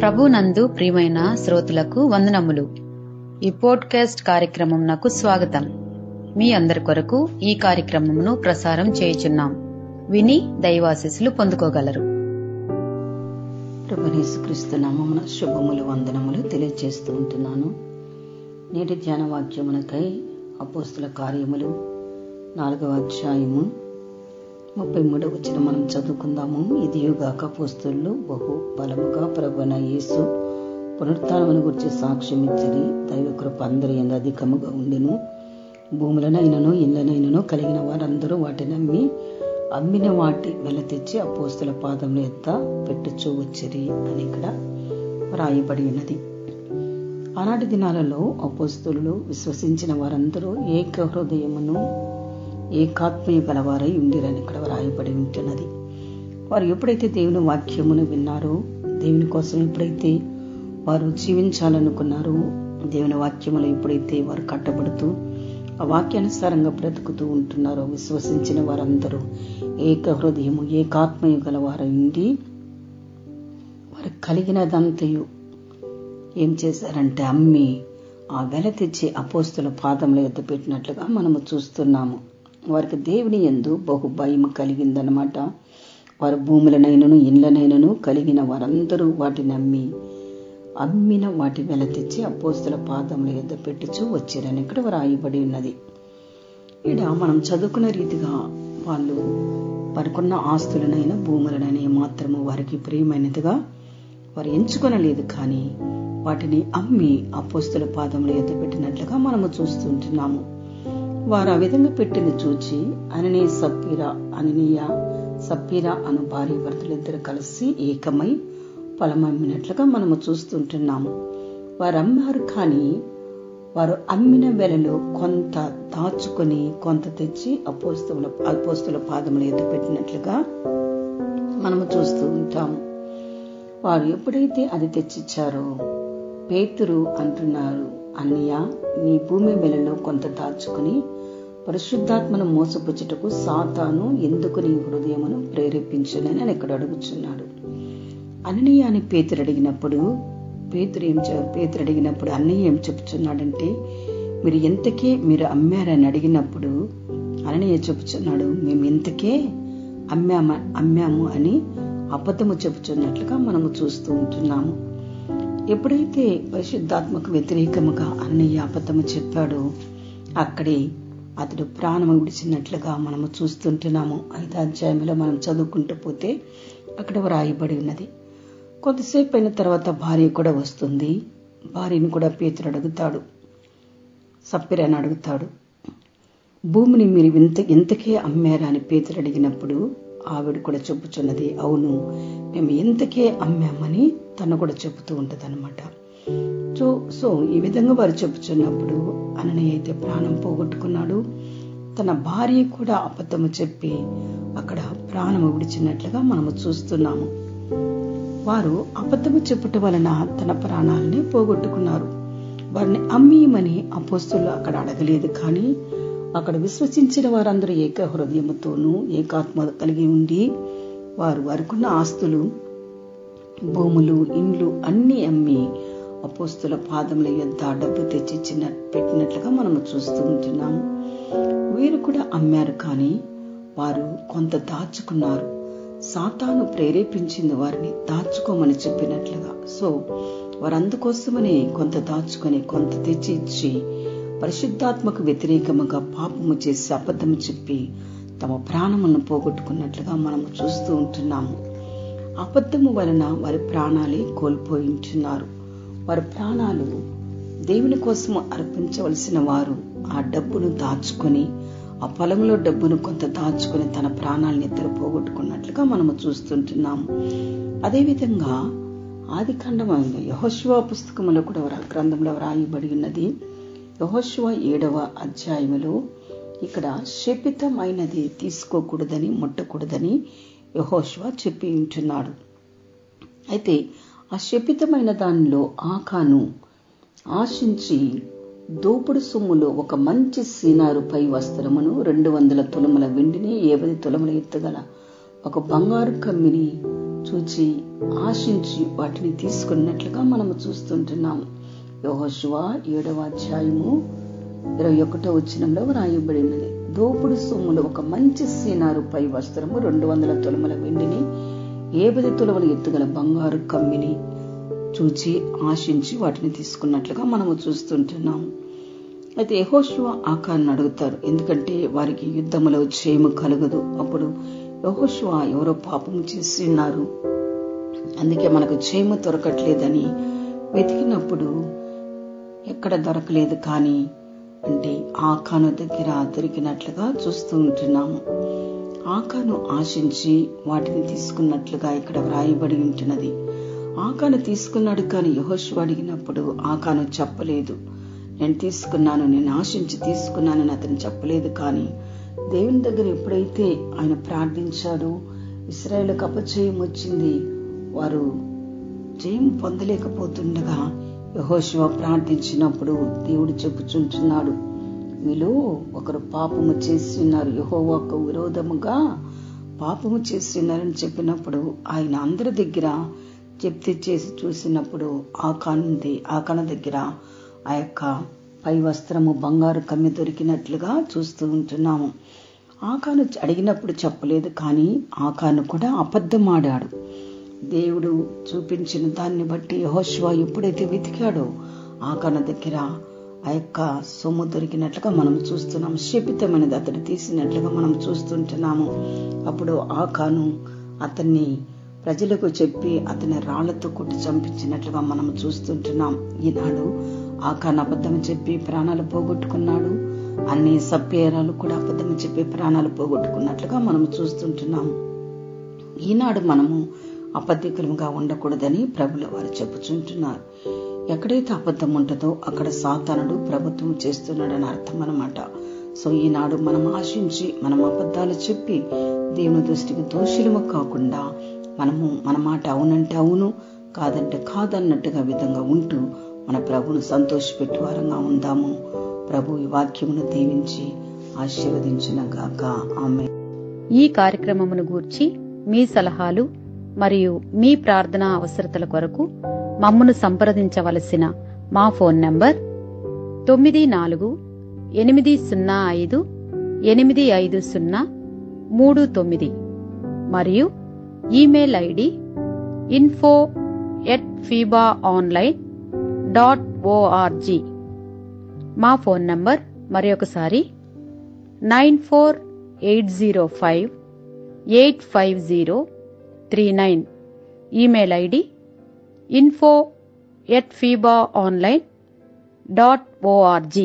ప్రభునందు ప్రియమైన శ్రోతలకు వందనములు. ఈ పోడ్కాస్ట్ కార్యక్రమంనకు స్వాగతం. మీ అందరి కొరకు ఈ కార్యక్రమమును ప్రసారం చేయుచున్నాం. విని దైవాశీస్సులు పొందుకోగలరు. ప్రభువైన యేసుక్రీస్తు నామమున శుభములు వందనములు తెలియజేస్తూ ఉంటున్నాను. నేటి ధ్యాన వాక్యమునకై అపోస్తుల కార్యములు 4వ అధ్యాయము 33వ వచనం మనం చదువుకుందాము. ఇదియుగాక అపోస్తలులు బహు బలముగా ప్రభువైన యేసు పునరుత్థానమును గురించి సాక్ష్యం ఇచ్చిరి. దైవ కృప అందరి యందు అధికముగా ఉండెను. భూములనైనను ఇళ్లనైనను కలిగిన వారందరూ వాటిని అమ్మిన వాటి వెల తెచ్చి అపోస్తల పాదముల యొద్ద పెట్టుచూ వచ్చిరి అని ఇక్కడ రాయబడి ఉన్నది. ఆనాటి దినాలలో అపోస్తలులు విశ్వసించిన వారందరూ ఏక హృదయమును ఏకాత్మీయ గలవారై ఉండిరని ఇక్కడ రాయబడి ఉంటున్నది. వారు ఎప్పుడైతే దేవుని వాక్యమును విన్నారో, దేవుని కోసం ఎప్పుడైతే వారు జీవించాలనుకున్నారో, దేవుని వాక్యములు ఎప్పుడైతే వారు కట్టబడుతూ ఆ వాక్యానుసారంగా బ్రతుకుతూ ఉంటున్నారో, విశ్వసించిన వారందరూ ఏక హృదయము ఏకాత్మీయ గలవారై ఉండి వారు కలిగినదంతయు ఏం చేశారంటే అమ్మి ఆ వెల తెచ్చి అపోస్తుల పాదముల యొద్ద పెట్టినట్లుగా మనము చూస్తున్నాము. వారికి దేవుని యందు బహు భయం కలిగిందనమాట. వారు భూములనైనను ఇండ్లనైనను కలిగిన వారందరూ వాటిని అమ్మిన వాటి వెల తెచ్చి అపోస్తుల పాదముల యొద్ద పెట్టుచూ వచ్చిరని ఇక్కడ రాయబడి ఉన్నది. ఇక్కడ మనం చదువుకున్న రీతిగా వాళ్ళు వారికున్న ఆస్తులనైనా భూములనైనా మాత్రము వారికి ప్రియమైనదిగా వారు ఎంచుకొనలేదు, కానీ వాటిని అమ్మి అపోస్తుల పాదముల యొద్ద పెట్టినట్లుగా మనము చూస్తుంటున్నాము. వారు ఆ విధంగా పెట్టింది చూచి అననీయ సప్పీరా అను భార్య భర్తలిద్దరు కలిసి ఏకమై పొలం అమ్మినట్లుగా మనము చూస్తుంటున్నాము. వారు అమ్మారు, కానీ వారు అమ్మిన వెలలో కొంత దాచుకొని కొంత తెచ్చి అపోస్తుల పాదముల యొద్ద పెట్టినట్లుగా మనము చూస్తూ ఉంటాము. వారు ఎప్పుడైతే అది తెచ్చిచ్చారో పేతురు అంటున్నారు, అన్నయ్య, నీ భూమి వెలలో కొంత దాచుకుని పరిశుద్ధాత్మను మోసపుచ్చుటకు సాతాను ఎందుకు నీ హృదయమును ప్రేరేపించునని అని ఇక్కడ అడుగుచున్నాడు. అన్నయ్య అని పేతురు అడిగినప్పుడు అన్నయ్య ఏం చెప్పుచున్నాడంటే, మీరు ఎంతకే మీరు అమ్మారని అడిగినప్పుడు అన్నయ్య చెప్పుచున్నాడు, మేము ఎంతకే అమ్మాము అని అబద్ధము చెప్పుచున్నట్లుగా మనము చూస్తూ ఉంటున్నాము. ఎప్పుడైతే పరిశుద్ధాత్మకు వ్యతిరేకముగా అన్నయ్య అబద్ధము చెప్పాడో అక్కడే అతడు ప్రాణము విడిచినట్లుగా మనము చూస్తుంటున్నాము. 5వ అధ్యాయంలో మనం చదువుకుంటూ పోతే అక్కడ రాయబడి ఉన్నది. కొంతసేపు అయిన తర్వాత భార్య కూడా వస్తుంది. భార్యను కూడా పేతురు అడుగుతాడు, సప్పిరని అడుగుతాడు, భూమిని మీరు ఎంతకే అమ్మారా అని పేతురు అడిగినప్పుడు ఆవిడ కూడా చెప్పుచున్నది, అవును, మేము ఎంతకే అమ్మామని తను కూడా చెబుతూ ఉంటది అనమాట. సో ఈ విధంగా వారు చెప్పుచున్నప్పుడు అననీయ అయితే ప్రాణం పోగొట్టుకున్నాడు. తన భార్య కూడా అబద్ధము చెప్పి అక్కడ ప్రాణము విడిచినట్లుగా మనము చూస్తున్నాము. వారు అబద్ధము చెప్పుట వలన తన ప్రాణాలని పోగొట్టుకున్నారు. వారిని అమ్మీయమని అపోస్తులు అక్కడ అడగలేదు, కానీ అక్కడ విశ్వసించిన వారందరూ ఏక హృదయముతోనూ ఏకాత్మ కలిగి ఉండి వారికున్న ఆస్తులు, భూములు, ఇండ్లు అన్ని అమ్మి అపోస్తుల పాదముల యొద్ద డబ్బు తెచ్చి పెట్టినట్లుగా మనము చూస్తూ ఉంటున్నాము. వీరు కూడా అమ్మారు, కానీ వారు కొంత దాచుకున్నారు. సాతాను ప్రేరేపించింది వారిని దాచుకోమని చెప్పినట్లుగా. సో వారు అందుకోసమని కొంత దాచుకొని కొంత తెచ్చి ఇచ్చి పరిశుద్ధాత్మకు వ్యతిరేకముగా పాపము చేసి అబద్ధము చెప్పి తమ ప్రాణములను పోగొట్టుకున్నట్లుగా మనము చూస్తూ ఉంటున్నాము. అబద్ధము వలన వారి ప్రాణాలే కోల్పోయి ఉంటున్నారు. వారి ప్రాణాలు దేవుని కోసము అర్పించవలసిన వారు ఆ డబ్బును దాచుకొని, ఆ పొలంలో డబ్బును కొంత దాచుకొని తన ప్రాణాలను ఇద్దరు పోగొట్టుకున్నట్లుగా మనము చూస్తుంటున్నాము. అదేవిధంగా ఆదికాండమైన యెహోషువ పుస్తకములో కూడా గ్రంథంలో రాయబడి ఉన్నది. యెహోషువ 7వ అధ్యాయములో ఇక్కడ శపితమైనది తీసుకోకూడదని, ముట్టకూడదని యెహోషువ చెప్పి ఉంటున్నాడు. అయితే ఆ శపితమైన దానిలో ఆకాను ఆశించి దోపుడు సొమ్ములో ఒక మంచి సీనారు పై వస్త్రమును 200 తులముల వెండిని 50 తులముల ఎత్తుగల ఒక బంగారు కమ్మిని చూచి ఆశించి వాటిని తీసుకున్నట్లుగా మనము చూస్తుంటున్నాము. యెహోషువ 7వ అధ్యాయము 21వ వచనంలో రాయబడినది. దోపుడు సొమ్ములో ఒక మంచి సీనారు పై వస్త్రము 200 తులముల వెండిని 50 తులముల ఎత్తుగల బంగారు కమ్మిని చూచి ఆశించి వాటిని తీసుకున్నట్లుగా మనము చూస్తుంటున్నాము. అయితే యెహోషువ ఆకాను అడుగుతారు, ఎందుకంటే వారికి యుద్ధములో జయము కలుగదు. అప్పుడు యెహోషువ ఎవరో పాపం చేసి ఉన్నారు, అందుకే మనకు జయము దొరకట్లేదని వెతికినప్పుడు ఎక్కడ దొరకలేదు, కానీ అంటే ఆకాను దగ్గర దొరికినట్లుగా చూస్తూ ఉంటున్నాము. ఆకాను ఆశించి వాటిని తీసుకున్నట్లుగా ఇక్కడ వ్రాయబడి ఉంటున్నది. ఆకాను తీసుకున్నాడు, కానీ యెహోషువ అడిగినప్పుడు ఆకాను చెప్పలేదు, నేను తీసుకున్నాను, నేను ఆశించి తీసుకున్నానని అతను చెప్పలేదు. కానీ దేవుని దగ్గర ఎప్పుడైతే ఆయన ప్రార్థించాడో ఇశ్రాయేలుకు అపజయం వచ్చింది, వారు జయం పొందలేకపోతుండగా యెహోషువ ప్రార్థించినప్పుడు దేవుడు చెప్పుచుంటున్నాడు, మీలో ఒకరు పాపము చేసి ఉన్నారు, యెహోవాకు విరోధముగా పాపము చేసి ఉన్నారని చెప్పినప్పుడు ఆయన అందరి దగ్గర జప్తి చేసి చూసినప్పుడు ఆకాను దగ్గర ఆ యొక్క పై వస్త్రము బంగారు కమ్మి దొరికినట్లుగా చూస్తూ ఉంటున్నాము. ఆకాను అడిగినప్పుడు చెప్పలేదు, కానీ ఆకాను కూడా అబద్ధమాడాడు. దేవుడు చూపించిన దాన్ని బట్టి యెహోషువ ఎప్పుడైతే వెతికాడో ఆకాను దగ్గర ఆ యొక్క సొమ్ము దొరికినట్లుగా మనం చూస్తున్నాము. శపితమైనది అతడు తీసినట్లుగా మనం చూస్తుంటున్నాము. అప్పుడు ఆకాను అతన్ని ప్రజలకు చెప్పి అతని రాళ్లతో కొట్టి చంపించినట్లుగా మనం చూస్తుంటున్నాం. ఈనాడు ఆకాను అబద్ధం చెప్పి ప్రాణాలు పోగొట్టుకున్నాడు. అన్ని సభ్యరాలు కూడా అబద్ధం చెప్పి ప్రాణాలు పోగొట్టుకున్నట్లుగా మనం చూస్తుంటున్నాము. ఈనాడు మనము అబద్ధికులుగా ఉండకూడదని ప్రభుల వారు చెప్పుచుంటున్నారు. ఎక్కడైతే అబద్ధం ఉంటుందో అక్కడ సాతానుడు ప్రభుత్వం చేస్తున్నాడని అర్థం అన్నమాట. సో ఈనాడు మనం ఆశించి మనం అబద్ధాలు చెప్పి దేవుని దృష్టికి దోషులము కాకుండా మనము మన మాట అవునంటే అవును, కాదంటే కాదన్నట్టుగా విధంగా ఉంటూ మన ప్రభును సంతోషపెట్టు వారంగా ఉందాము. ప్రభు ఈ వాక్యమును దీవించి ఆశీర్వదించునుగాక. ఆమేన్. ఈ కార్యక్రమమును గూర్చి మీ సలహాలు మరియు మీ ప్రార్థనా అవసరతల కొరకు మమ్మను సంప్రదించవలసిన మా ఫోన్ నంబర్ 9448508503 మరియు ఈమెయిల్ ఐడి info@fibaonline.org. మా ఫోన్ నంబర్ మరొకసారి 9480585039. Email ID info@fibaonline.org.